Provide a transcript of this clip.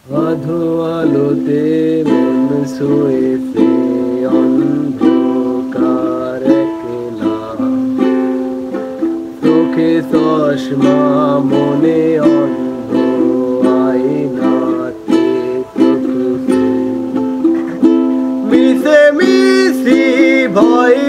আধো আলোতে মন শুয়েছে অন্ধকার একলা, চোখে চশমা মনে অন্ধ, আয়নাতে চোখ মিশে মিশি ভয়